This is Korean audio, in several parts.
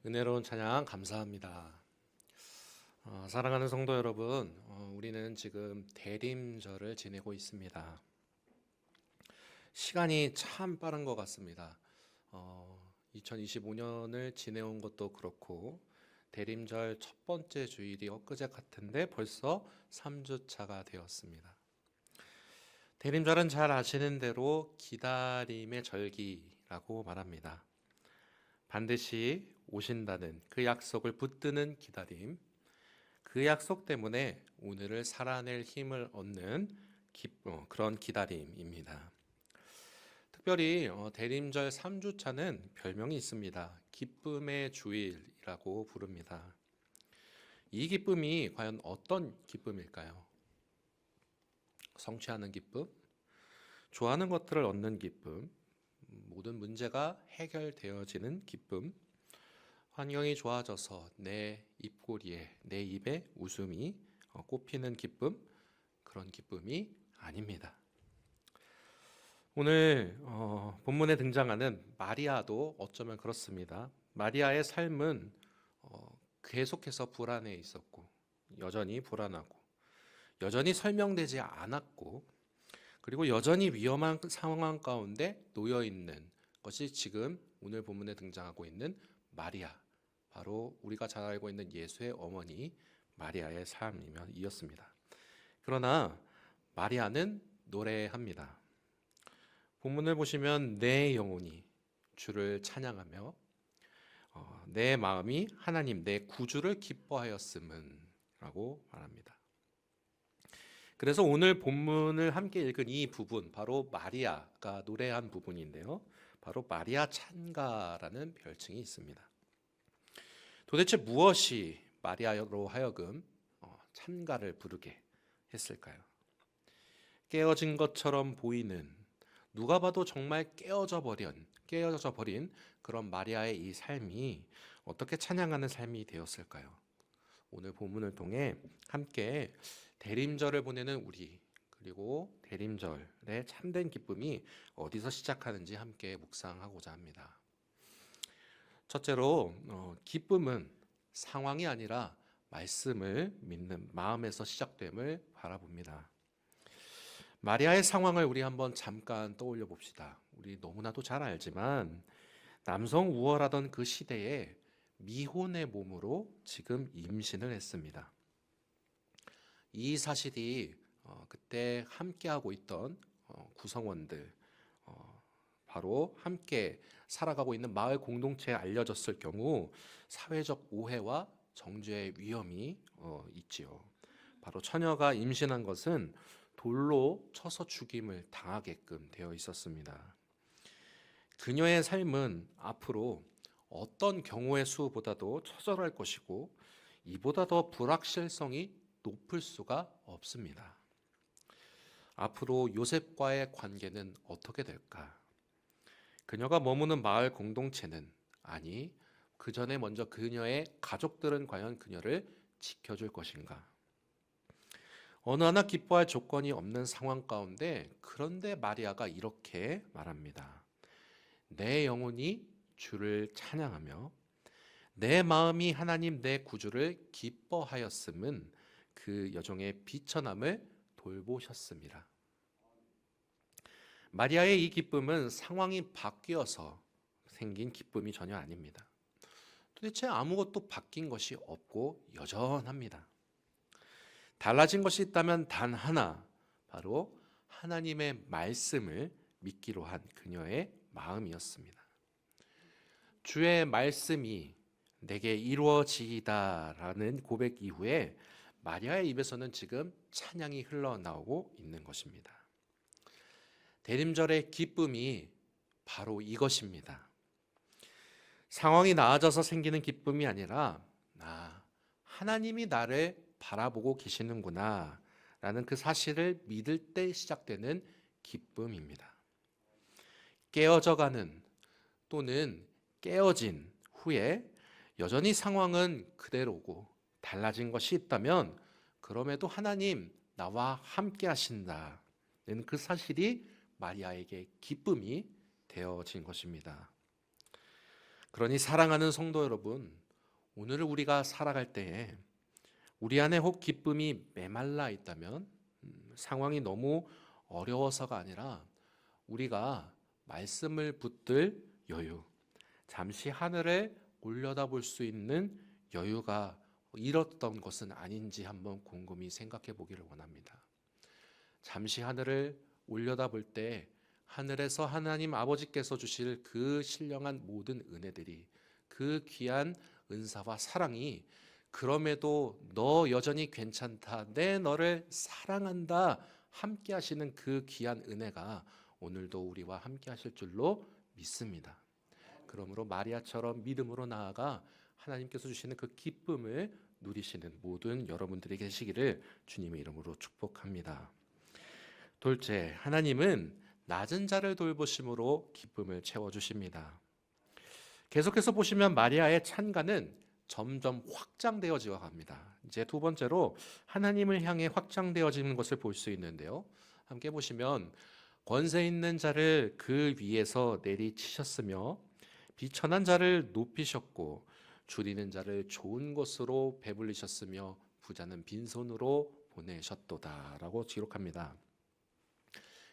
은혜로운 찬양 감사합니다. 사랑하는 성도 여러분, 우리는 지금 대림절을 지내고 있습니다. 시간이 참 빠른 것 같습니다. 2025년을 지내온 것도 그렇고 대림절 첫 번째 주일이 엊그제 같은데 벌써 3주차가 되었습니다. 대림절은 잘 아시는 대로 기다림의 절기라고 말합니다. 반드시 오신다는 그 약속을 붙드는 기다림, 그 약속 때문에 오늘을 살아낼 힘을 얻는 그런 기다림입니다. 특별히 대림절 3주차는 별명이 있습니다. 기쁨의 주일이라고 부릅니다. 이 기쁨이 과연 어떤 기쁨일까요? 성취하는 기쁨, 좋아하는 것들을 얻는 기쁨, 모든 문제가 해결되어지는 기쁨, 환경이 좋아져서 내 입꼬리에, 내 입에 웃음이 꽃피는 기쁨, 그런 기쁨이 아닙니다. 오늘 본문에 등장하는 마리아도 어쩌면 그렇습니다. 마리아의 삶은 계속해서 불안해 있었고, 여전히 불안하고, 여전히 설명되지 않았고, 그리고 여전히 위험한 상황 가운데 놓여 있는 것이 지금 오늘 본문에 등장하고 있는 마리아, 바로 우리가 잘 알고 있는 예수의 어머니 마리아의 삶이었습니다. 그러나 마리아는 노래합니다. 본문을 보시면 내 영혼이 주를 찬양하며 내 마음이 하나님 내 구주를 기뻐하였음은 라고 말합니다. 그래서 오늘 본문을 함께 읽은 이 부분, 바로 마리아가 노래한 부분인데요. 바로 마리아 찬가라는 별칭이 있습니다. 도대체 무엇이 마리아로 하여금 찬가를 부르게 했을까요? 깨어진 것처럼 보이는, 누가 봐도 정말 깨어져 버린 그런 마리아의 이 삶이 어떻게 찬양하는 삶이 되었을까요? 오늘 본문을 통해 함께 대림절을 보내는 우리, 그리고 대림절의 참된 기쁨이 어디서 시작하는지 함께 묵상하고자 합니다. 첫째로 기쁨은 상황이 아니라 말씀을 믿는 마음에서 시작됨을 바라봅니다. 마리아의 상황을 우리 한번 잠깐 떠올려 봅시다. 우리 너무나도 잘 알지만 남성 우월하던 그 시대에 미혼의 몸으로 지금 임신을 했습니다. 이 사실이 그때 함께하고 있던 구성원들, 바로 함께 살아가고 있는 마을 공동체에 알려졌을 경우 사회적 오해와 정죄의 위험이 있지요. 바로 처녀가 임신한 것은 돌로 쳐서 죽임을 당하게끔 되어 있었습니다. 그녀의 삶은 앞으로 어떤 경우의 수보다도 처절할 것이고 이보다 더 불확실성이 높을 수가 없습니다. 앞으로 요셉과의 관계는 어떻게 될까? 그녀가 머무는 마을 공동체는, 아니 그 전에 먼저 그녀의 가족들은 과연 그녀를 지켜줄 것인가? 어느 하나 기뻐할 조건이 없는 상황 가운데, 그런데 마리아가 이렇게 말합니다. 내 영혼이 주를 찬양하며 내 마음이 하나님 내 구주를 기뻐하였음은 그 여종의 비천함을 돌보셨습니다. 마리아의 이 기쁨은 상황이 바뀌어서 생긴 기쁨이 전혀 아닙니다. 도대체 아무것도 바뀐 것이 없고 여전합니다. 달라진 것이 있다면 단 하나, 바로 하나님의 말씀을 믿기로 한 그녀의 마음이었습니다. 주의 말씀이 내게 이루어지이다라는 고백 이후에 마리아의 입에서는 지금 찬양이 흘러나오고 있는 것입니다. 대림절의 기쁨이 바로 이것입니다. 상황이 나아져서 생기는 기쁨이 아니라 하나님이 나를 바라보고 계시는구나 라는 그 사실을 믿을 때 시작되는 기쁨입니다. 깨어져가는 또는 깨어진 후에 여전히 상황은 그대로고 달라진 것이 있다면 그럼에도 하나님 나와 함께 하신다는 그 사실이 마리아에게 기쁨이 되어진 것입니다. 그러니 사랑하는 성도 여러분, 오늘을 우리가 살아갈 때에 우리 안에 혹 기쁨이 메말라 있다면 상황이 너무 어려워서가 아니라 우리가 말씀을 붙들 여유, 잠시 하늘을 올려다볼 수 있는 여유가 잃었던 것은 아닌지 한번 곰곰이 생각해 보기를 원합니다. 잠시 하늘을 올려다볼 때 하늘에서 하나님 아버지께서 주실 그 신령한 모든 은혜들이, 그 귀한 은사와 사랑이, 그럼에도 너 여전히 괜찮다, 내 너를 사랑한다 함께 하시는 그 귀한 은혜가 오늘도 우리와 함께 하실 줄로 믿습니다. 그러므로 마리아처럼 믿음으로 나아가 하나님께서 주시는 그 기쁨을 누리시는 모든 여러분들이 계시기를 주님의 이름으로 축복합니다. 둘째, 하나님은 낮은 자를 돌보심으로 기쁨을 채워주십니다. 계속해서 보시면 마리아의 찬가는 점점 확장되어지어 갑니다. 이제 두 번째로 하나님을 향해 확장되어지는 것을 볼 수 있는데요. 함께 보시면 권세 있는 자를 그 위에서 내리치셨으며 비천한 자를 높이셨고 줄이는 자를 좋은 것으로 배불리셨으며 부자는 빈손으로 보내셨도다라고 기록합니다.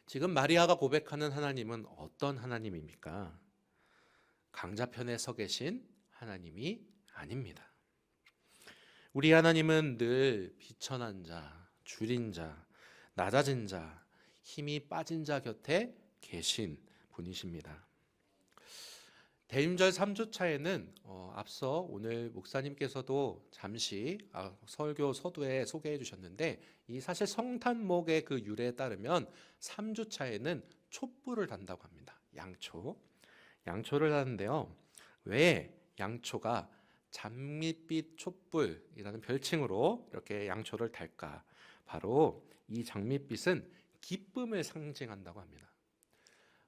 지금 마리아가 고백하는 하나님은 어떤 하나님입니까? 강자편에 서 계신 하나님이 아닙니다. 우리 하나님은 늘 비천한 자, 줄인 자, 낮아진 자, 힘이 빠진 자 곁에 계신 분이십니다. 대임절 3주차에는 앞서 오늘 목사님께서도 잠시 설교 서두에 소개해 주셨는데, 이 사실 성탄목의 그 유래에 따르면 3주차에는 촛불을 단다고 합니다. 양초를 다는데요. 왜 양초가 장밋빛 촛불이라는 별칭으로 이렇게 양초를 달까? 바로 이 장밋빛은 기쁨을 상징한다고 합니다.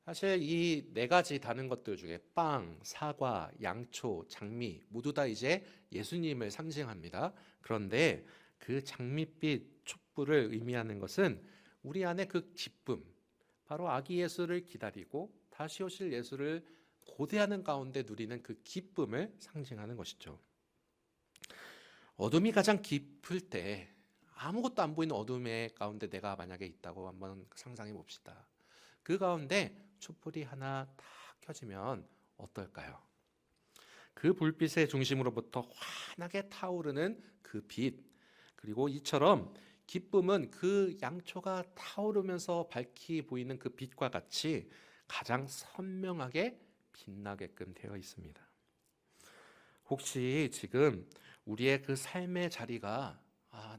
사실 이 네 가지 다른 것들 중에 빵, 사과, 양초, 장미 모두 다 이제 예수님을 상징합니다. 그런데 그 장밋빛 촛불을 의미하는 것은 우리 안에 그 기쁨, 바로 아기 예수를 기다리고 다시 오실 예수를 고대하는 가운데 누리는 그 기쁨을 상징하는 것이죠. 어둠이 가장 깊을 때, 아무것도 안 보이는 어둠의 가운데 내가 만약에 있다고 한번 상상해 봅시다. 그 가운데 촛불이 하나 딱 켜지면 어떨까요? 그 불빛의 중심으로부터 환하게 타오르는 그 빛, 그리고 이처럼 기쁨은 그 양초가 타오르면서 밝히 보이는 그 빛과 같이 가장 선명하게 빛나게끔 되어 있습니다. 혹시 지금 우리의 그 삶의 자리가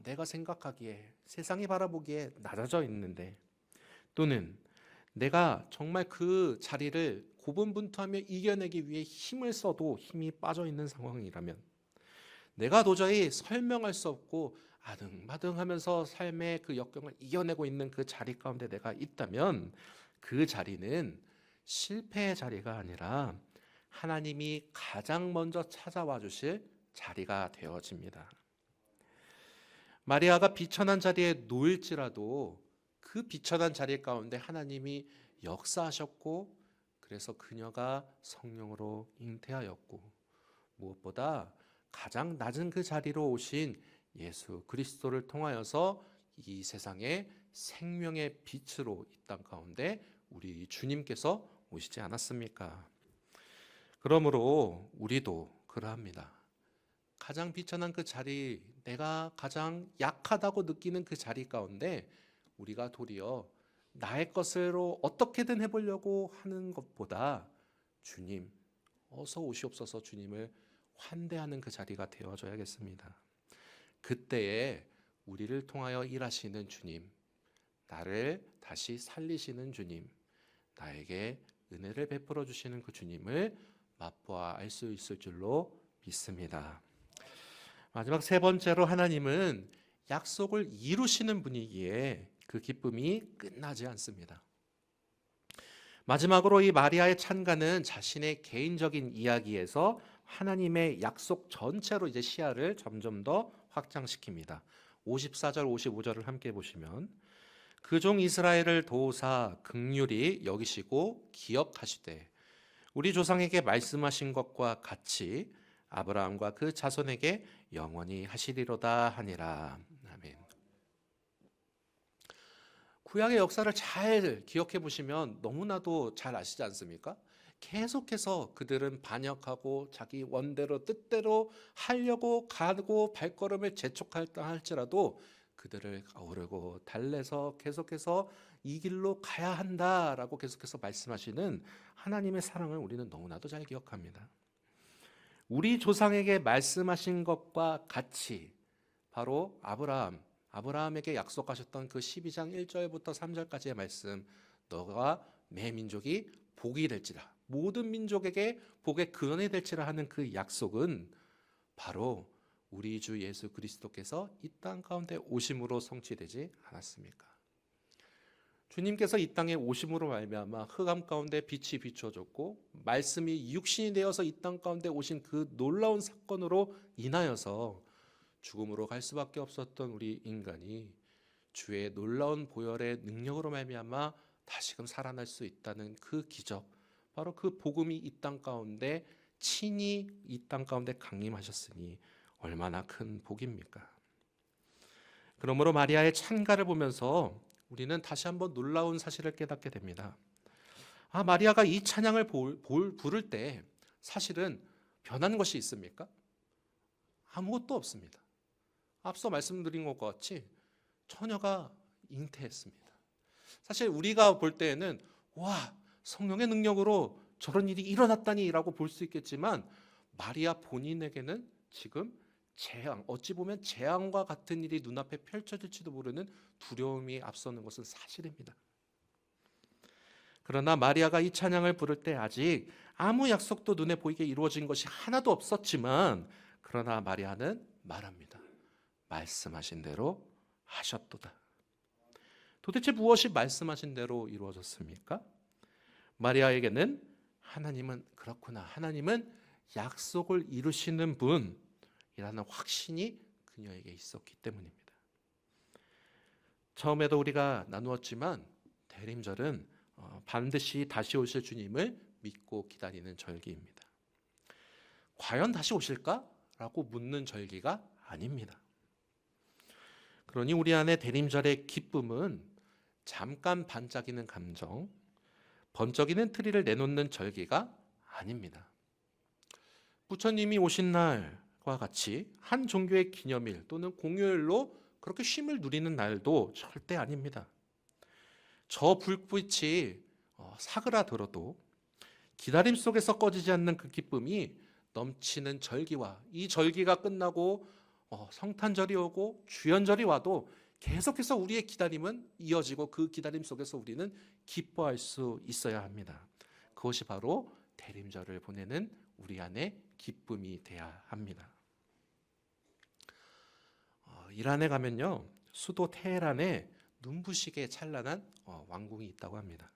내가 생각하기에, 세상이 바라보기에 낮아져 있는데, 또는 내가 정말 그 자리를 고분분투하며 이겨내기 위해 힘을 써도 힘이 빠져 있는 상황이라면, 내가 도저히 설명할 수 없고 아등바등하면서 삶의 그 역경을 이겨내고 있는 그 자리 가운데 내가 있다면, 그 자리는 실패의 자리가 아니라 하나님이 가장 먼저 찾아와 주실 자리가 되어집니다. 마리아가 비천한 자리에 놓일지라도 그 비천한 자리 가운데 하나님이 역사하셨고, 그래서 그녀가 성령으로 잉태하였고, 무엇보다 가장 낮은 그 자리로 오신 예수 그리스도를 통하여서 이 세상에 생명의 빛으로 이 땅 가운데 우리 주님께서 오시지 않았습니까? 그러므로 우리도 그러합니다. 가장 비천한 그 자리, 내가 가장 약하다고 느끼는 그 자리 가운데 우리가 도리어 나의 것으로 어떻게든 해보려고 하는 것보다 주님, 어서 오시옵소서 주님을 환대하는 그 자리가 되어줘야겠습니다. 그때에 우리를 통하여 일하시는 주님, 나를 다시 살리시는 주님, 나에게 은혜를 베풀어 주시는 그 주님을 맛보아 알 수 있을 줄로 믿습니다. 마지막 세 번째로 하나님은 약속을 이루시는 분이기에 그 기쁨이 끝나지 않습니다. 마지막으로 이 마리아의 찬가는 자신의 개인적인 이야기에서 하나님의 약속 전체로 이제 시야를 점점 더 확장시킵니다. 54절 55절을 함께 보시면, 그 종 이스라엘을 도우사 긍휼히 여기시고 기억하시되 우리 조상에게 말씀하신 것과 같이 아브라함과 그 자손에게 영원히 하시리로다 하니라. 아멘. 구약의 역사를 잘 기억해 보시면 너무나도 잘 아시지 않습니까? 계속해서 그들은 반역하고 자기 원대로 뜻대로 하려고 가고 발걸음을 재촉할다 할지라도 그들을 오르고 달래서 계속해서 이 길로 가야 한다라고 계속해서 말씀하시는 하나님의 사랑을 우리는 너무나도 잘 기억합니다. 우리 조상에게 말씀하신 것과 같이 바로 아브라함에게 약속하셨던 그 12장 1절부터 3절까지의 말씀, 너가 내 민족이 복이 될지라, 모든 민족에게 복의 근원이 될지라 하는 그 약속은 바로 우리 주 예수 그리스도께서 이 땅 가운데 오심으로 성취되지 않았습니까? 주님께서 이 땅에 오심으로 말미암아 흑암 가운데 빛이 비춰졌고 말씀이 육신이 되어서 이 땅 가운데 오신 그 놀라운 사건으로 인하여서 죽음으로 갈 수밖에 없었던 우리 인간이 주의 놀라운 보혈의 능력으로 말미암아 다시금 살아날 수 있다는 그 기적, 바로 그 복음이 이 땅 가운데 친히 이 땅 가운데 강림하셨으니 얼마나 큰 복입니까? 그러므로 마리아의 찬가를 보면서 우리는 다시 한번 놀라운 사실을 깨닫게 됩니다. 마리아가 이 찬양을 부를 때 사실은 변한 것이 있습니까? 아무것도 없습니다. 앞서 말씀드린 것과 같이 처녀가 잉태했습니다. 사실 우리가 볼 때에는 와, 성령의 능력으로 저런 일이 일어났다니라고 볼 수 있겠지만 마리아 본인에게는 지금 재앙, 어찌 보면 재앙과 같은 일이 눈앞에 펼쳐질지도 모르는 두려움이 앞서는 것은 사실입니다. 그러나 마리아가 이 찬양을 부를 때 아직 아무 약속도 눈에 보이게 이루어진 것이 하나도 없었지만, 그러나 마리아는 말합니다. 말씀하신 대로 하셨도다. 도대체 무엇이 말씀하신 대로 이루어졌습니까? 마리아에게는 하나님은 그렇구나, 하나님은 약속을 이루시는 분이라는 확신이 그녀에게 있었기 때문입니다. 처음에도 우리가 나누었지만 대림절은 반드시 다시 오실 주님을 믿고 기다리는 절기입니다. 과연 다시 오실까? 라고 묻는 절기가 아닙니다. 그러니 우리 안에 대림절의 기쁨은 잠깐 반짝이는 감정, 번쩍이는 트리를 내놓는 절기가 아닙니다. 부처님이 오신 날과 같이 한 종교의 기념일 또는 공휴일로 그렇게 쉼을 누리는 날도 절대 아닙니다. 저 불빛이 사그라들어도 기다림 속에서 꺼지지 않는 그 기쁨이 넘치는 절기와, 이 절기가 끝나고 성탄절이 오고 주연절이 와도 계속해서 우리의 기다림은 이어지고 그 기다림 속에서 우리는 기뻐할 수 있어야 합니다. 그것이 바로 대림절을 보내는 우리 안에 기쁨이 돼야 합니다. 이란에 가면요, 수도 테헤란에 눈부시게 찬란한 왕궁이 있다고 합니다.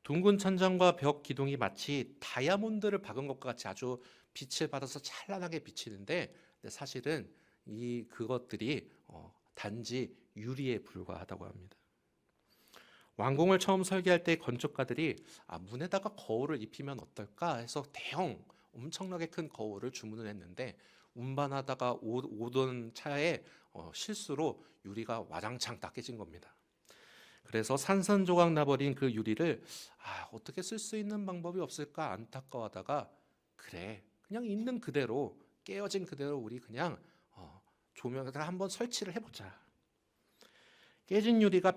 둥근 천장과 벽 기둥이 마치 다이아몬드를 박은 것과 같이 아주 빛을 받아서 찬란하게 비치는데, 사실은 그것들이 단지 유리에 불과하다고 합니다. 왕궁을 처음 설계할 때 건축가들이 문에다가 거울을 입히면 어떨까 해서 대형 엄청나게 큰 거울을 주문을 했는데, 운반하다가 오던 차에 실수로 유리가 와장창 다 깨진 겁니다. 그래서 산산조각 나버린 그 유리를 어떻게 쓸 수 있는 방법이 없을까 안타까워하다가, 그래, 그냥 있는 그대로, 깨어진 그대로 우리 그냥 조명을 한번 설치를 해보자. 깨진 유리가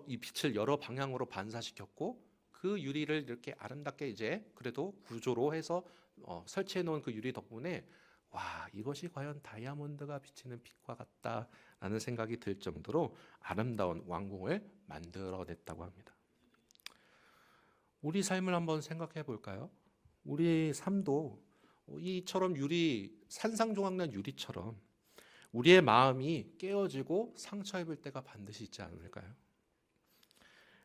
이 빛을 여러 방향으로 반사시켰고, 그 유리를 이렇게 아름답게 이제 그래도 구조로 해서 설치해 놓은 그 유리 덕분에 와, 이것이 과연 다이아몬드가 비치는 빛과 같다라는 생각이 들 정도로 아름다운 왕궁을 만들어냈다고 합니다. 우리 삶을 한번 생각해 볼까요? 우리 삶도 이처럼 산상조각난 유리처럼 우리의 마음이 깨어지고 상처 입을 때가 반드시 있지 않을까요?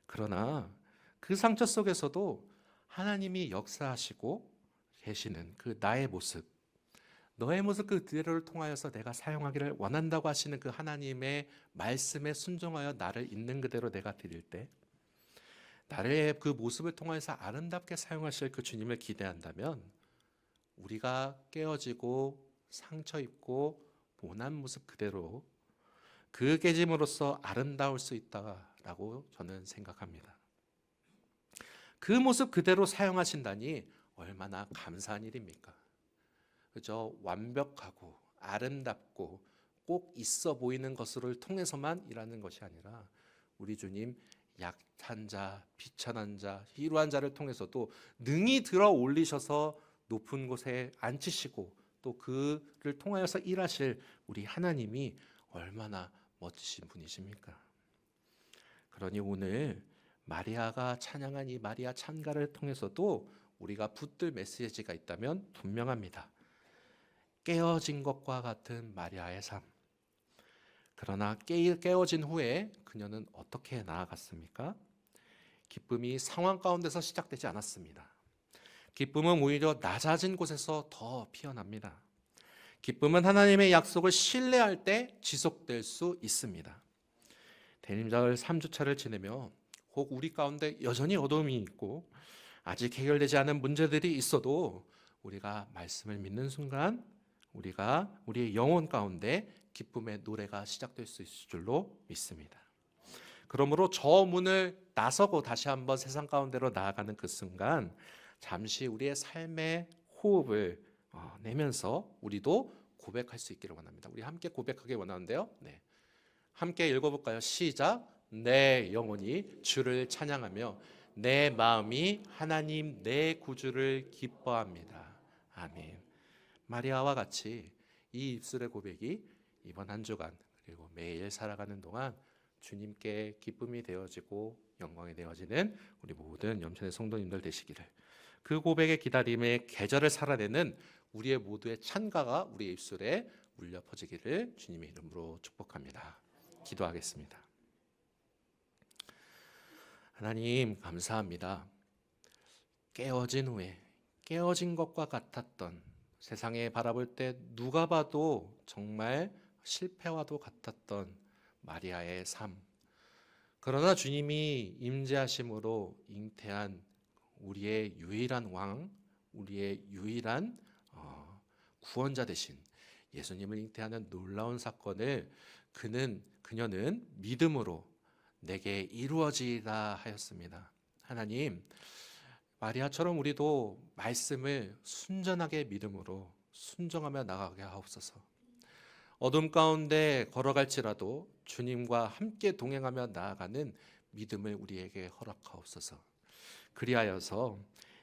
그러나 그 상처 속에서도 하나님이 역사하시고 계시는 그 나의 모습, 너의 모습 그대로를 통하여서 내가 사용하기를 원한다고 하시는 그 하나님의 말씀에 순종하여 나를 있는 그대로 내가 드릴 때, 나를 그 모습을 통해서 아름답게 사용하실 그 주님을 기대한다면 우리가 깨어지고 상처 입고 모난 모습 그대로 그 깨짐으로써 아름다울 수 있다라고 저는 생각합니다. 그 모습 그대로 사용하신다니 얼마나 감사한 일입니까? 그저 완벽하고 아름답고 꼭 있어 보이는 것을 통해서만 일하는 것이 아니라 우리 주님 약한 자, 비천한 자, 희루한 자를 통해서도 능히 들어 올리셔서 높은 곳에 앉히시고 또 그를 통하여서 일하실 우리 하나님이 얼마나 멋지신 분이십니까? 그러니 오늘 마리아가 찬양한 이 마리아 찬가를 통해서도 우리가 붙들 메시지가 있다면 분명합니다. 깨어진 것과 같은 마리아의 삶. 그러나 깨어진 후에 그녀는 어떻게 나아갔습니까? 기쁨이 상황 가운데서 시작되지 않았습니다. 기쁨은 오히려 낮아진 곳에서 더 피어납니다. 기쁨은 하나님의 약속을 신뢰할 때 지속될 수 있습니다. 대림절 3주차를 지내며 혹 우리 가운데 여전히 어려움이 있고 아직 해결되지 않은 문제들이 있어도 우리가 말씀을 믿는 순간 우리가 우리의 영혼 가운데 기쁨의 노래가 시작될 수 있을 줄로 믿습니다. 그러므로 저 문을 나서고 다시 한번 세상 가운데로 나아가는 그 순간 잠시 우리의 삶의 호흡을 내면서 우리도 고백할 수 있기를 원합니다. 우리 함께 고백하기 원하는데요. 네. 함께 읽어볼까요? 시작. 내 영혼이 주를 찬양하며 내 마음이 하나님 내 구주를 기뻐합니다. 아멘. 마리아와 같이 이 입술의 고백이 이번 한 주간 그리고 매일 살아가는 동안 주님께 기쁨이 되어지고 영광이 되어지는 우리 모든 염천의 성도님들 되시기를, 그 고백의 기다림의 계절을 살아내는 우리의 모두의 찬가가 우리의 입술에 울려 퍼지기를 주님의 이름으로 축복합니다. 기도하겠습니다. 하나님 감사합니다. 깨어진 후에 깨어진 것과 같았던, 세상에 바라볼 때 누가 봐도 정말 실패와도 같았던 마리아의 삶, 그러나 주님이 임재하심으로 잉태한 우리의 유일한 왕, 우리의 유일한 구원자 되신 예수님을 잉태하는 놀라운 사건을 그녀는 믿음으로 내게 이루어지라 하였습니다. 하나님, 마리아처럼 우리도 말씀을 순전하게 믿음으로 순종하며 나가게 하옵소서. 어둠 가운데 걸어갈지라도 주님과 함께 동행하며 나아가는 믿음을 우리에게 허락하옵소서. 그리하여서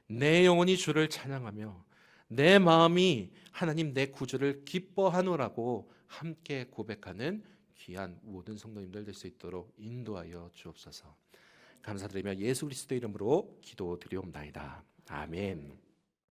내 영혼이 주를 찬양하며 내 마음이 하나님 내 구주를 기뻐하노라고 함께 고백하는 귀한 모든 성도님들 될 수 있도록 인도하여 주옵소서. 감사드리며 예수 그리스도 이름으로 기도드리옵나이다. 아멘.